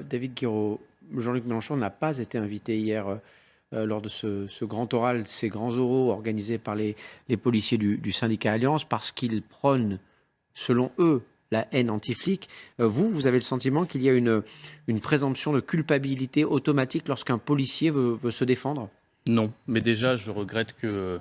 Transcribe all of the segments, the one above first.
David Guiraud, Jean-Luc Mélenchon n'a pas été invité hier lors de ce grand oral, ces grands oraux organisés par les policiers du syndicat Alliance, parce qu'ils prônent, selon eux, la haine anti-flic. Vous avez le sentiment qu'il y a une présomption de culpabilité automatique lorsqu'un policier veut se défendre ? Non, mais déjà, je regrette que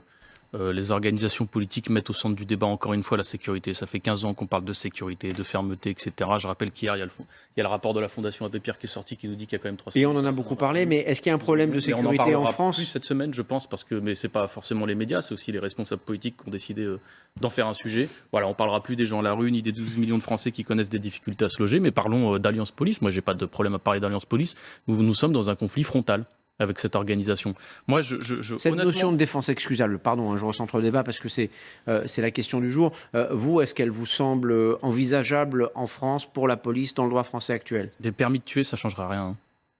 les organisations politiques mettent au centre du débat encore une fois la sécurité. Ça fait 15 ans qu'on parle de sécurité, de fermeté, etc. Je rappelle qu'hier, il y a le rapport de la Fondation Abbé Pierre qui est sorti qui nous dit qu'il y a quand même 300... Et on en a beaucoup parlé, mais est-ce qu'il y a un problème de sécurité en France ? Plus cette semaine, je pense, mais ce n'est pas forcément les médias, c'est aussi les responsables politiques qui ont décidé d'en faire un sujet. Voilà, on ne parlera plus des gens à la rue, ni des 12 millions de Français qui connaissent des difficultés à se loger, mais parlons d'Alliance Police. Moi, je n'ai pas de problème à parler d'Alliance Police. Nous sommes dans un conflit frontal avec cette organisation. Moi, cette notion de défense excusable, pardon, je recentre le débat parce que c'est la question du jour. Vous, est-ce qu'elle vous semble envisageable en France pour la police dans le droit français actuel ? Des permis de tuer, ça ne changera rien.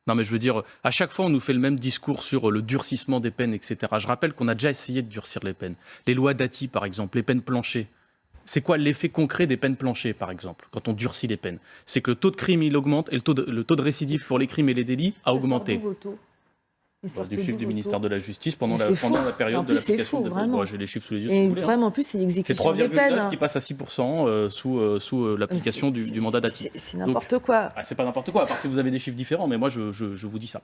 Non, mais je veux dire, à chaque fois, on nous fait le même discours sur le durcissement des peines, etc. Je rappelle qu'on a déjà essayé de durcir les peines. Les lois Dati, par exemple, les peines planchées. C'est quoi l'effet concret des peines planchées, par exemple, quand on durcit les peines ? C'est que le taux de crime, il augmente et le taux de récidive pour les crimes et les délits a augmenté. Du chiffre du ministère de la Justice pendant la période de l'application de... Vraiment. J'ai les chiffres sous les yeux. Et si vous voulez, vraiment, en plus, c'est l'exécution des peines. C'est 3,9 qui passe à 6% sous l'application du mandat Dati. C'est n'importe quoi. C'est pas n'importe quoi, à part si vous avez des chiffres différents, mais moi, je vous dis ça.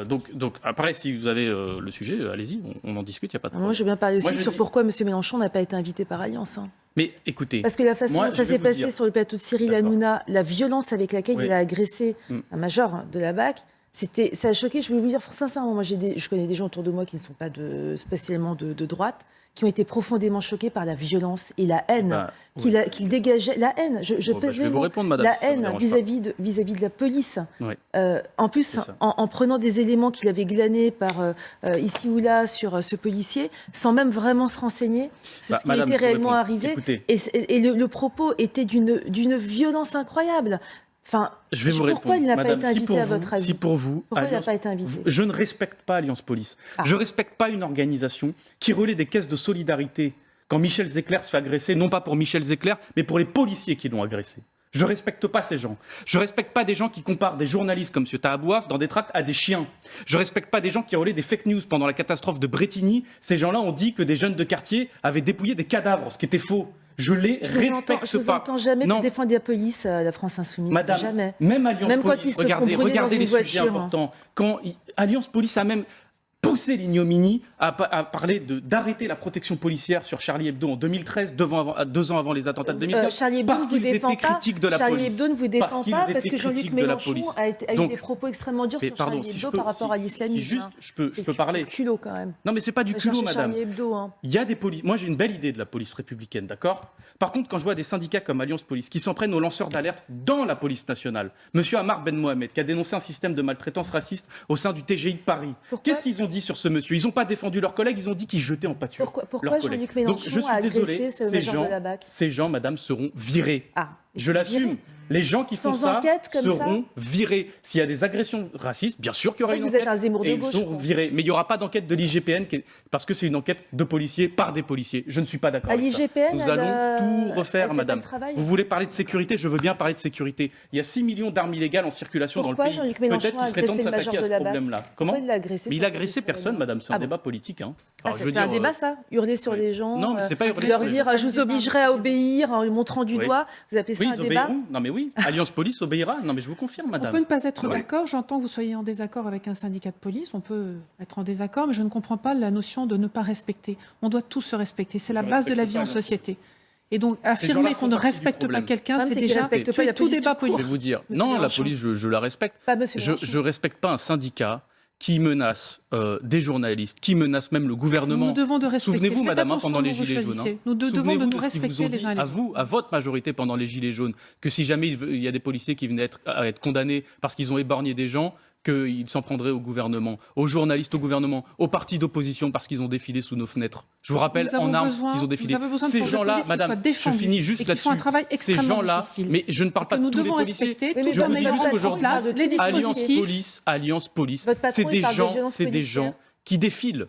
Donc après, si vous avez le sujet, allez-y, on en discute, il n'y a pas de problème. Moi, je veux bien parler aussi sur pourquoi M. Mélenchon n'a pas été invité par Alliance. Mais écoutez... Parce que la façon dont ça s'est passé sur le plateau de Cyril Hanouna, la violence avec laquelle il a agressé un major de la BAC, ça a choqué. Je vais vous dire sincèrement, moi je connais des gens autour de moi qui ne sont pas spécialement de droite, qui ont été profondément choqués par la violence et la haine qu'il dégageait. La haine, je pèse vais vous répondre, madame, la haine vis-à-vis de la police. Oui. En plus, en prenant des éléments qu'il avait glanés par ici ou là sur ce policier, sans même vraiment se renseigner sur ce qui était réellement arrivé. Et le propos était d'une violence incroyable. Enfin, je vais vous répondre. Pourquoi il n'a pas été invité à votre avis ? Si pour vous, pourquoi il n'a pas été invité ? Je ne respecte pas Alliance Police. Je ne respecte pas une organisation qui relaie des caisses de solidarité quand Michel Zecler se fait agresser, non pas pour Michel Zecler, mais pour les policiers qui l'ont agressé. Je ne respecte pas ces gens. Je ne respecte pas des gens qui comparent des journalistes comme M. Tahabouaf dans des tracts à des chiens. Je ne respecte pas des gens qui relaient des fake news pendant la catastrophe de Bretigny. Ces gens-là ont dit que des jeunes de quartier avaient dépouillé des cadavres, ce qui était faux. Je les respecte pas. Je vous entends jamais défendre la police, la France Insoumise. Madame, jamais. Même Alliance Police, regardez les sujets importants. Quand Alliance Police a même poussé l'ignominie à parler d'arrêter la protection policière sur Charlie Hebdo en 2013, 2 ans avant les attentats de 2015, parce qu'ils étaient critiques de la police. Charlie Hebdo ne vous défend pas parce que Jean-Luc Mélenchon a eu des propos extrêmement durs sur Charlie Hebdo par rapport à l'islamisme. Juste, je peux parler. C'est du culot quand même. Non mais c'est pas du culot, madame. Il y a des policiers. Moi j'ai une belle idée de la police républicaine, d'accord ? Par contre, quand je vois des syndicats comme Alliance Police qui s'en prennent aux lanceurs d'alerte dans la police nationale, monsieur Ammar Ben Mohamed qui a dénoncé un système de maltraitance raciste au sein du TGI de Paris. Qu'est-ce qu'ils ont dit sur ce monsieur ? Ils n'ont pas défendu leurs collègues, ils ont dit qu'ils jetaient en pâture. Pourquoi Jean-Luc Mélenchon a agressé ce major de la BAC ? Ces gens, madame, seront virés. Je l'assume. Les gens qui font ça seront virés. S'il y a des agressions racistes, bien sûr qu'il y aura une enquête. Vous êtes un Zemmour de gauche. Ils seront virés. Mais il n'y aura pas d'enquête de l'IGPN parce que c'est une enquête de policiers par des policiers. Je ne suis pas d'accord avec ça. Nous allons tout refaire, madame. Vous voulez parler de sécurité ? Je veux bien parler de sécurité. Il y a 6 millions d'armes illégales en circulation dans le pays. Peut-être qu'il serait temps de s'attaquer à ce problème-là. Comment ? Mais il a agressé personne, madame. C'est un débat politique. C'est un débat, ça ? Hurler sur les gens. Non, mais c'est pas hurler. Leur dire je vous obligerai à obéir en lui montrant du doigt. Vous appelez ça un débat ? Non, mais oui. Alliance Police obéira. Non, mais je vous confirme, madame. On peut ne pas être d'accord. J'entends que vous soyez en désaccord avec un syndicat de police. On peut être en désaccord, mais je ne comprends pas la notion de ne pas respecter. On doit tous se respecter. C'est la base de la vie en société. Et donc, affirmer qu'on ne respecte pas quelqu'un, c'est déjà tout débat politique. Je vais vous dire, non, la police, je la respecte. Je ne respecte pas un syndicat qui menace des journalistes, qui menace même le gouvernement. Nous devons de respecter. Souvenez-vous, madame, pendant les Gilets jaunes. Nous devons de nous respecter les uns les autres. À votre majorité pendant les Gilets jaunes, que si jamais il y a des policiers qui venaient à être condamnés parce qu'ils ont éborgné des gens, qu'ils s'en prendraient au gouvernement, aux journalistes au gouvernement, aux partis d'opposition parce qu'ils ont défilé sous nos fenêtres. Je vous rappelle en armes qu'ils ont défilé. Ces gens-là, madame, je finis juste là-dessus. Ces gens-là, mais je ne parle pas de tous les policiers. Je vous dis juste qu'aujourd'hui, Alliance Police, c'est des gens qui défilent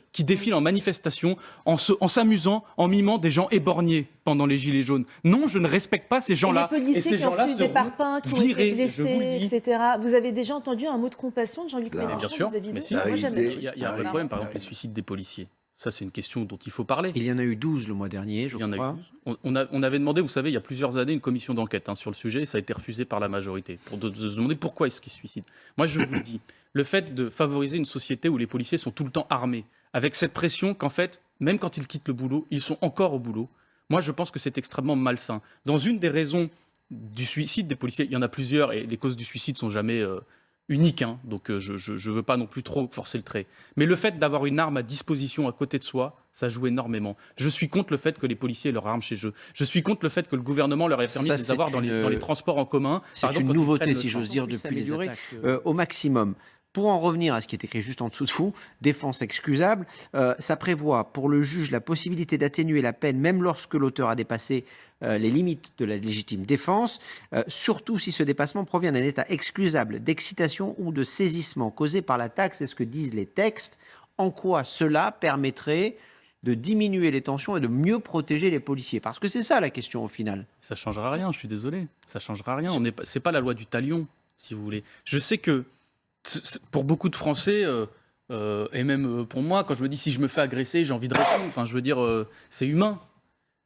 en manifestation en s'amusant, en mimant des gens éborgnés pendant les Gilets jaunes. Non, je ne respecte pas ces gens-là. Et les policiers qui ont reçu des parpaings, qui ont été virés, blessés, etc. Vous avez déjà entendu un mot de compassion de Jean-Luc Mélenchon bien sûr, vis-à-vis mais d'eux? si. Moi, jamais. Il y a un problème, par exemple, les suicides des policiers. Ça, c'est une question dont il faut parler. Il y en a eu 12 le mois dernier, je crois. Il y en a eu 12. On avait demandé, vous savez, il y a plusieurs années, une commission d'enquête sur le sujet, et ça a été refusé par la majorité, pour se demander pourquoi est-ce qu'ils se suicident. Moi, je vous le dis, le fait de favoriser une société où les policiers sont tout le temps armés, avec cette pression qu'en fait, même quand ils quittent le boulot, ils sont encore au boulot, moi, je pense que c'est extrêmement malsain. Dans une des raisons du suicide des policiers, il y en a plusieurs, et les causes du suicide sont jamais uniques, donc je ne veux pas non plus trop forcer le trait. Mais le fait d'avoir une arme à disposition à côté de soi, ça joue énormément. Je suis contre le fait que les policiers aient leurs armes chez eux. Je suis contre le fait que le gouvernement leur ait permis de les avoir dans les transports en commun. C'est une nouveauté, si j'ose dire, depuis les attaques au maximum. Pour en revenir à ce qui est écrit juste en dessous de vous, défense excusable, ça prévoit pour le juge la possibilité d'atténuer la peine même lorsque l'auteur a dépassé les limites de la légitime défense, surtout si ce dépassement provient d'un état excusable d'excitation ou de saisissement causé par la taxe. C'est ce que disent les textes. En quoi cela permettrait de diminuer les tensions et de mieux protéger les policiers? Parce que c'est ça la question au final. Ça ne changera rien, je suis désolé. Ça ne changera rien. C'est pas la loi du talion, si vous voulez. Je sais que pour beaucoup de Français, et même pour moi, quand je me dis si je me fais agresser, j'ai envie de répondre. Enfin, je veux dire, c'est humain.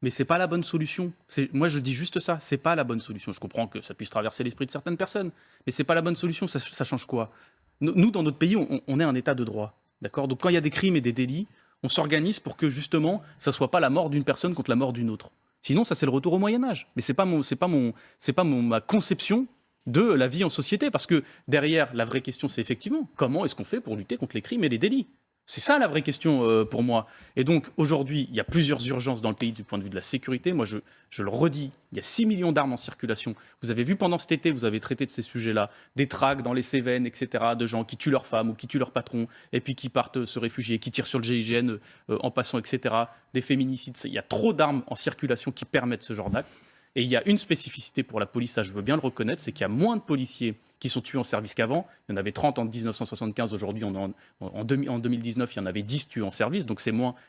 Mais c'est pas la bonne solution. Moi, je dis juste ça. C'est pas la bonne solution. Je comprends que ça puisse traverser l'esprit de certaines personnes, mais c'est pas la bonne solution. Ça change quoi? Nous, dans notre pays, on est un État de droit, d'accord? Donc, quand il y a des crimes et des délits, on s'organise pour que justement, ça soit pas la mort d'une personne contre la mort d'une autre. Sinon, ça c'est le retour au Moyen Âge. Mais c'est pas ma conception de la vie en société, parce que derrière, la vraie question, c'est effectivement comment est-ce qu'on fait pour lutter contre les crimes et les délits. C'est ça la vraie question pour moi. Et donc aujourd'hui, il y a plusieurs urgences dans le pays du point de vue de la sécurité. Moi, je le redis, il y a 6 millions d'armes en circulation. Vous avez vu pendant cet été, vous avez traité de ces sujets-là, des traques dans les Cévennes, etc., de gens qui tuent leurs femmes ou qui tuent leurs patrons, et puis qui partent se réfugier, qui tirent sur le GIGN en passant, etc., des féminicides. Il y a trop d'armes en circulation qui permettent ce genre d'actes. Et il y a une spécificité pour la police, ça je veux bien le reconnaître, c'est qu'il y a moins de policiers qui sont tués en service qu'avant. Il y en avait 30 en 1975, aujourd'hui en 2019, il y en avait 10 tués en service, donc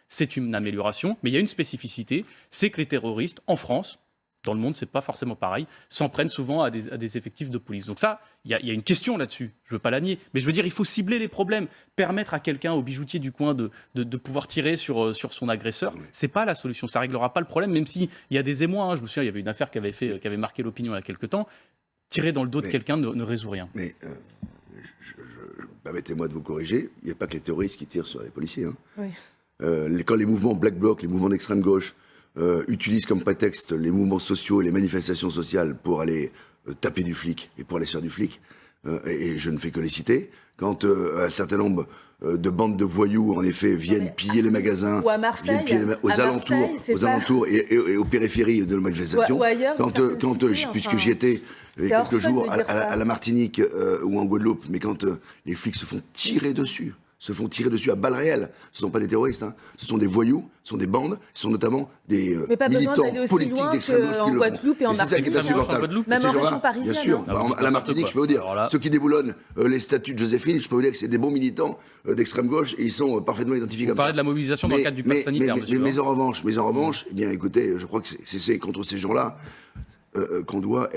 c'est une amélioration. Mais il y a une spécificité, c'est que les terroristes, en France, dans le monde, c'est pas forcément pareil, s'en prennent souvent à des effectifs de police. Donc ça, il y a une question là-dessus, je veux pas la nier, mais je veux dire, il faut cibler les problèmes, permettre à quelqu'un, au bijoutier du coin, de pouvoir tirer sur son agresseur, c'est pas la solution, ça réglera pas le problème, même s'il y a des émois, je me souviens, il y avait une affaire qui avait marqué l'opinion il y a quelque temps, tirer dans le dos de quelqu'un ne résout rien. Mais permettez-moi de vous corriger, il n'y a pas que les terroristes qui tirent sur les policiers. Oui. Quand les mouvements Black Bloc, les mouvements d'extrême gauche, utilisent comme prétexte les mouvements sociaux et les manifestations sociales pour aller taper du flic et pour aller sur du flic, et je ne fais que les citer, quand un certain nombre de bandes de voyous, en effet, viennent piller les magasins, ou à Marseille, aux alentours et aux périphéries de la manifestation, ou ailleurs, puisque j'y étais il y a quelques jours à la Martinique ou en Guadeloupe, mais quand les flics se font tirer dessus à balles réelles. Ce ne sont pas des terroristes, ce sont des voyous, ce sont des bandes, ce sont notamment des militants politiques d'extrême gauche qui le Guadeloupe et en font. Et c'est ça qui est insupportable. Même en région parisienne. Bien sûr, à la Martinique, je peux vous dire, ceux qui déboulonnent les statuts de Joséphine, je peux vous dire que c'est des bons militants d'extrême gauche et ils sont parfaitement identifiés comme ça. On parlait de la mobilisation dans le cadre du pass sanitaire, mais en revanche, eh bien écoutez, je crois que c'est contre ces gens-là qu'on doit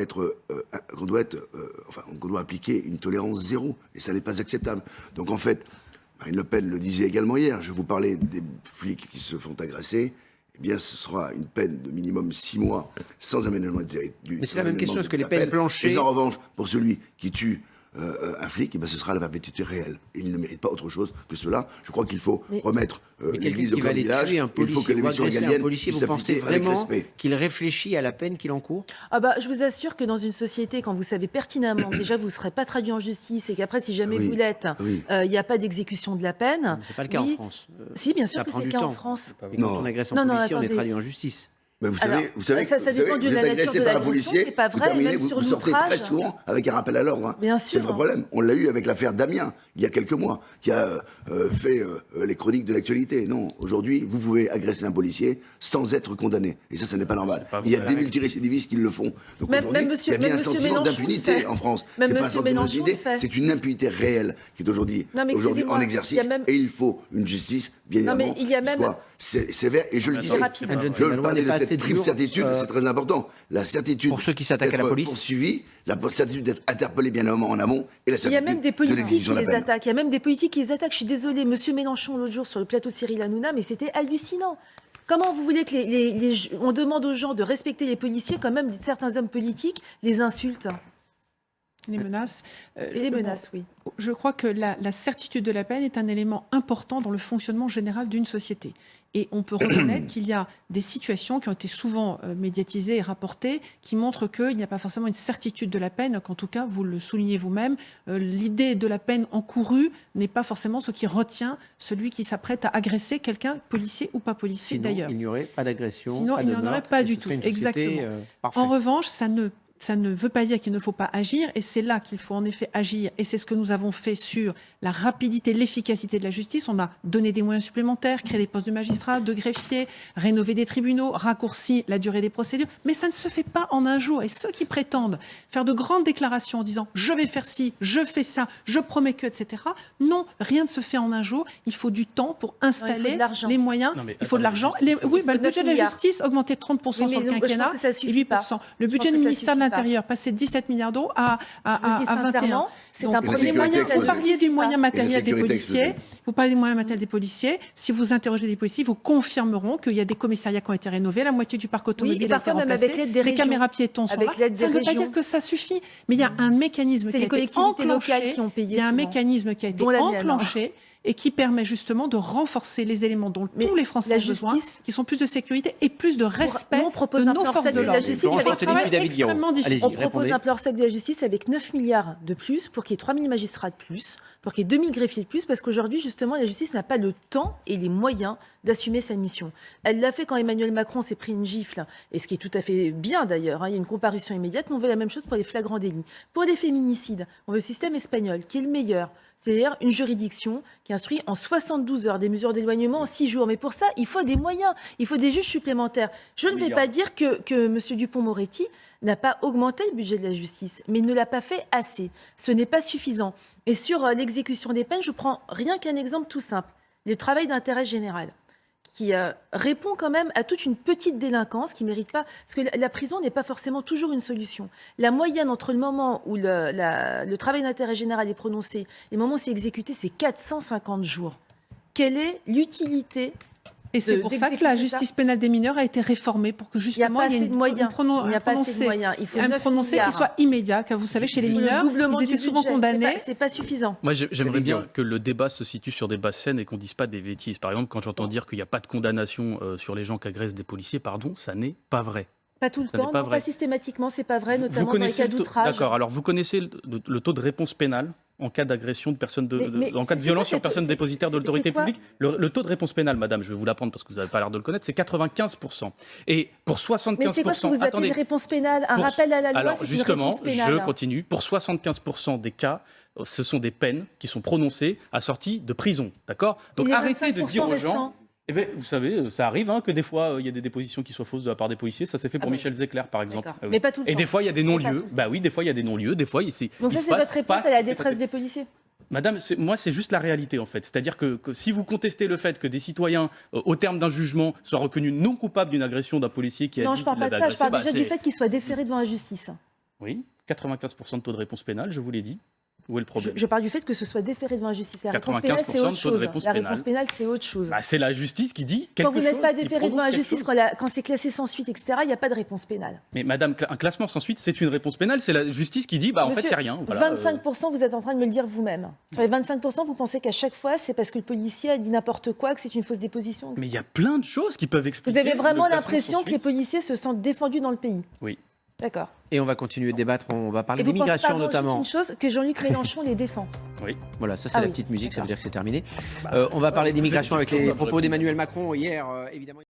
appliquer une tolérance zéro, et ça n'est pas acceptable. Donc en fait, Marine Le Pen le disait également hier, je vous parlais des flics qui se font agresser, eh bien ce sera une peine de minimum 6 mois sans aménagement du Mais c'est la même question, est-ce que les peines planchées... Et en revanche, pour celui qui tue un flic, eh bien, ce sera la perpétuité réelle. Et il ne mérite pas autre chose que cela. Je crois qu'il faut remettre l'église au cœur du village. Il faut que les missions régaliennes puissent s'appliquer avec respect. Qu'il réfléchit à la peine qu'il encourt? Je vous assure que dans une société, quand vous savez pertinemment, déjà vous ne serez pas traduit en justice et qu'après, si jamais vous l'êtes, il n'y a pas d'exécution de la peine. C'est pas le cas en France. Si, bien sûr que c'est le cas en France. Quand on agresse un policier, on est traduit en justice. Mais vous Alors, savez, ça dépend de vous la êtes nature agressé de par un l'agression, policier, c'est pas vous vrai, terminez, même vous, sur vous sortez très l'outrage. souvent avec un rappel à l'ordre. Hein. Bien C'est le sûr. vrai problème. On l'a eu avec l'affaire Damien, il y a quelques mois, qui a fait les chroniques de l'actualité. Non, aujourd'hui, vous pouvez agresser un policier sans être condamné. Et ça n'est pas normal. Il y a des multirécidivistes qui le font. Donc aujourd'hui, il y a bien un sentiment d'impunité en France. C'est pas un sentiment d'impunité, c'est une impunité réelle qui est aujourd'hui en exercice. Et il faut une justice, bien évidemment, qui soit sévère. Et je le disais, je parlais de cette triple certitude, c'est très important. La certitude pour ceux qui s'attaquent à la police, poursuivi, la certitude d'être interpellé bien en amont et la certitude. Il y a même des politiques qui de les attaquent. Il y a même des politiques qui les attaquent. Je suis désolée, Monsieur Mélenchon l'autre jour sur le plateau Cyril Hanouna, mais c'était hallucinant. Comment vous voulez que on demande aux gens de respecter les policiers quand même certains hommes politiques les insultent? Les menaces. Et les menaces, oui. Je crois que la certitude de la peine est un élément important dans le fonctionnement général d'une société. Et on peut reconnaître qu'il y a des situations qui ont été souvent médiatisées et rapportées qui montrent qu'il n'y a pas forcément une certitude de la peine, qu'en tout cas, vous le soulignez vous-même, l'idée de la peine encourue n'est pas forcément ce qui retient celui qui s'apprête à agresser quelqu'un, policier ou pas policier d'ailleurs. Il n'y aurait pas d'agression. Sinon, il n'y en aurait pas du tout. Exactement. En revanche, ça ne veut pas dire qu'il ne faut pas agir, et c'est là qu'il faut en effet agir, et c'est ce que nous avons fait sur la rapidité, l'efficacité de la justice. On a donné des moyens supplémentaires, créé des postes de magistrats, de greffiers, rénové des tribunaux, raccourci la durée des procédures, mais ça ne se fait pas en un jour. Et ceux qui prétendent faire de grandes déclarations en disant « je vais faire ci, je fais ça, je promets que, etc. » Non, rien ne se fait en un jour. Il faut du temps pour installer les moyens. Il faut de l'argent. Oui, le budget de la justice augmenté de 30% sur le quinquennat et 8%. Le budget du ministère de l'Intérieur passé de 17 milliards d'euros à 21. C'est un premier moyen. moyen. Vous parliez du moyen matériel des policiers. Vous parlez des moyens matériels des policiers. Si vous interrogez des policiers, vous confirmeront qu'il y a des commissariats qui ont été rénovés, la moitié du parc automobile a été remplacé, les caméras piétons sont là. Ça ne veut pas dire que ça suffit, mais il y a un mécanisme qui a été enclenché. Il y a un mécanisme qui a été enclenché et qui permet justement de renforcer les éléments dont tous les Français ont besoin, qui sont plus de sécurité et plus de respect de nos forces de l'ordre. C'est un travail extrêmement difficile. On propose un plan sec de la justice avec 9 milliards de plus pour qu'il y ait 3 000 magistrats de plus, pour qu'il y ait 2 000 greffiers de plus, parce qu'aujourd'hui, justement, la justice n'a pas le temps et les moyens d'assumer sa mission. Elle l'a fait quand Emmanuel Macron s'est pris une gifle, et ce qui est tout à fait bien d'ailleurs, il y a une comparution immédiate, mais on veut la même chose pour les flagrants délits. Pour les féminicides, on veut le système espagnol, qui est le meilleur. C'est-à-dire une juridiction qui instruit en 72 heures des mesures d'éloignement en 6 jours. Mais pour ça, il faut des moyens, il faut des juges supplémentaires. Je ne vais pas dire que M. Dupond-Moretti n'a pas augmenté le budget de la justice, mais il ne l'a pas fait assez. Ce n'est pas suffisant. Et sur l'exécution des peines, je prends rien qu'un exemple tout simple. Le travail d'intérêt général, qui répond quand même à toute une petite délinquance qui ne mérite pas... Parce que la prison n'est pas forcément toujours une solution. La moyenne entre le moment où le travail d'intérêt général est prononcé et le moment où c'est exécuté, c'est 450 jours. Quelle est l'utilité Et c'est pour ça que la justice pénale des mineurs a été réformée, pour que justement il y ait un prononcé qui soit immédiat. Car vous savez, chez les mineurs, ils étaient souvent condamnés. C'est pas suffisant. Moi, j'aimerais bien que le débat se situe sur des bases saines et qu'on ne dise pas des bêtises. Par exemple, quand j'entends dire qu'il n'y a pas de condamnation sur les gens qui agressent des policiers, pardon, ça n'est pas vrai. Pas tout le temps, pas systématiquement, c'est pas vrai, notamment dans les cas d'outrage. D'accord, alors vous connaissez le taux de réponse pénale en cas d'agression de personnes, en cas de violence sur personne dépositaire de l'autorité publique? Le taux de réponse pénale, madame, je vais vous l'apprendre parce que vous n'avez pas l'air de le connaître, c'est 95%. Et pour 75%... Mais c'est quoi ce que vous appelez une réponse pénale? Un rappel à la loi, c'est une réponse pénale. Alors justement, je continue. Pour 75% des cas, ce sont des peines qui sont prononcées à sortie de prison, d'accord? Donc arrêtez de dire aux gens... Eh bien, vous savez, ça arrive que des fois, il y a des dépositions qui soient fausses de la part des policiers. Ça s'est fait pour Michel Zecler, par exemple. Mais pas tout le temps. Et des fois, il y a des non-lieux. Bah oui, des fois, il y a des non-lieux. Des fois, donc ça, c'est votre réponse à la détresse des policiers? Madame, moi, c'est juste la réalité, en fait. C'est-à-dire que si vous contestez le fait que des citoyens, au terme d'un jugement, soient reconnus non coupables d'une agression d'un policier qui a dit qu'il l'avait agressé... Non, je parle pas de ça. Je parle déjà du fait qu'ils soient déférés devant la justice. Oui, 95% de taux de réponse pénale, je vous l'ai dit. Où est le problème? Je parle du fait que ce soit déféré devant la justice. La réponse pénale, c'est autre chose. La réponse pénale, c'est autre chose. C'est la justice qui dit quelque chose. Quand vous n'êtes pas déféré devant la justice, quand c'est classé sans suite, etc., il n'y a pas de réponse pénale. Mais madame, un classement sans suite, c'est une réponse pénale. C'est la justice qui dit, en fait, il n'y a rien. Voilà, 25%, vous êtes en train de me le dire vous-même. Sur les 25%, vous pensez qu'à chaque fois, c'est parce que le policier a dit n'importe quoi, que c'est une fausse déposition, etc. Mais il y a plein de choses qui peuvent expliquer. Vous avez vraiment l'impression que les policiers se sentent défendus dans le pays? Oui. D'accord. Et on va continuer de débattre, on va parler d'immigration notamment. C'est une chose que Jean-Luc Mélenchon les défend. Oui. Voilà, ça c'est la petite musique, ça veut dire que c'est terminé. On va parler d'immigration avec les propos d'Emmanuel Macron hier, évidemment.